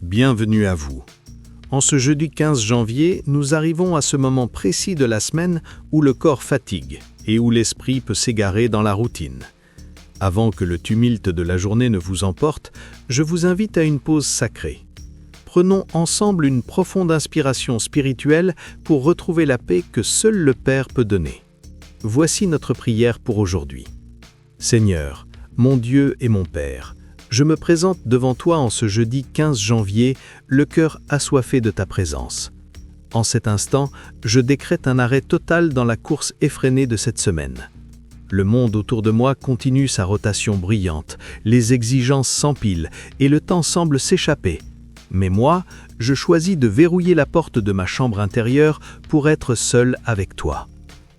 Bienvenue à vous. En ce jeudi 15 janvier, nous arrivons à ce moment précis de la semaine où le corps fatigue et où l'esprit peut s'égarer dans la routine. Avant que le tumulte de la journée ne vous emporte, je vous invite à une pause sacrée. Prenons ensemble une profonde inspiration spirituelle pour retrouver la paix que seul le Père peut donner. Voici notre prière pour aujourd'hui. Seigneur, mon Dieu et mon Père, je me présente devant toi en ce jeudi 15 janvier, le cœur assoiffé de ta présence. En cet instant, je décrète un arrêt total dans la course effrénée de cette semaine. Le monde autour de moi continue sa rotation bruyante, les exigences s'empilent et le temps semble s'échapper. Mais moi, je choisis de verrouiller la porte de ma chambre intérieure pour être seul avec toi.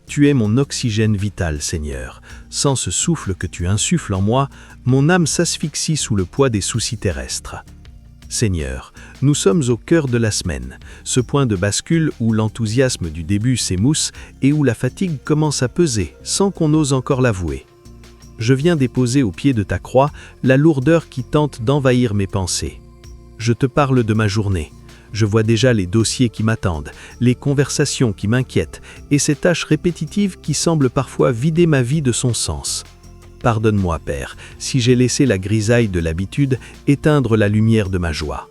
Tu es mon oxygène vital, Seigneur. Sans ce souffle que tu insuffles en moi, mon âme s'asphyxie sous le poids des soucis terrestres. Seigneur, nous sommes au cœur de la semaine, ce point de bascule où l'enthousiasme du début s'émousse et où la fatigue commence à peser sans qu'on ose encore l'avouer. Je viens déposer au pied de ta croix la lourdeur qui tente d'envahir mes pensées. Je te parle de ma journée. Je vois déjà les dossiers qui m'attendent, les conversations qui m'inquiètent et ces tâches répétitives qui semblent parfois vider ma vie de son sens. Pardonne-moi, Père, si j'ai laissé la grisaille de l'habitude éteindre la lumière de ma joie.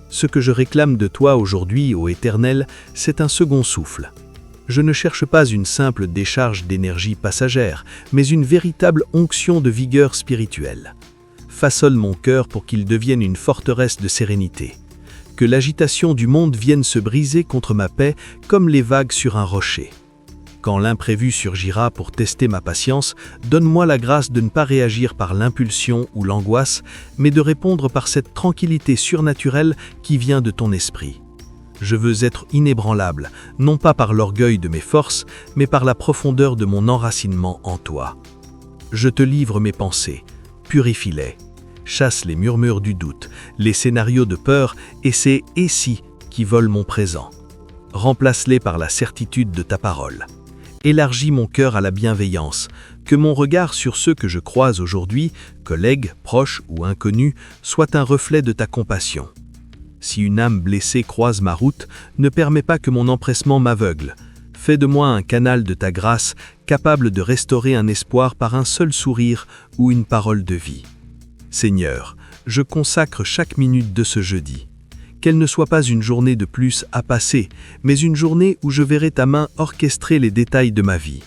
Ce que je réclame de toi aujourd'hui, ô Éternel, c'est un second souffle. Je ne cherche pas une simple décharge d'énergie passagère, mais une véritable onction de vigueur spirituelle. Façonne mon cœur pour qu'il devienne une forteresse de sérénité. Que l'agitation du monde vienne se briser contre ma paix comme les vagues sur un rocher. Quand l'imprévu surgira pour tester ma patience, donne-moi la grâce de ne pas réagir par l'impulsion ou l'angoisse, mais de répondre par cette tranquillité surnaturelle qui vient de ton esprit. Je veux être inébranlable, non pas par l'orgueil de mes forces, mais par la profondeur de mon enracinement en toi. Je te livre mes pensées, purifie-les. Chasse les murmures du doute, les scénarios de peur et ces « et si » qui volent mon présent. Remplace-les par la certitude de ta parole. Élargis mon cœur à la bienveillance, que mon regard sur ceux que je croise aujourd'hui, collègues, proches ou inconnus, soit un reflet de ta compassion. Si une âme blessée croise ma route, ne permets pas que mon empressement m'aveugle. Fais de moi un canal de ta grâce, capable de restaurer un espoir par un seul sourire ou une parole de vie. Seigneur, je consacre chaque minute de ce jeudi. Qu'elle ne soit pas une journée de plus à passer, mais une journée où je verrai ta main orchestrer les détails de ma vie.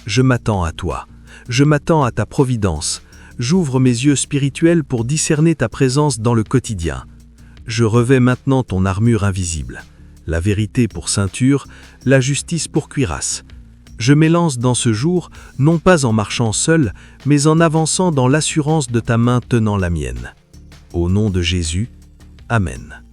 Je m'attends à toi, je m'attends à ta providence. J'ouvre mes yeux spirituels pour discerner ta présence dans le quotidien. Je revêts maintenant ton armure invisible, la vérité pour ceinture, la justice pour cuirasse. Je m'élance dans ce jour, non pas en marchant seul, mais en avançant dans l'assurance de ta main tenant la mienne. Au nom de Jésus, Amen.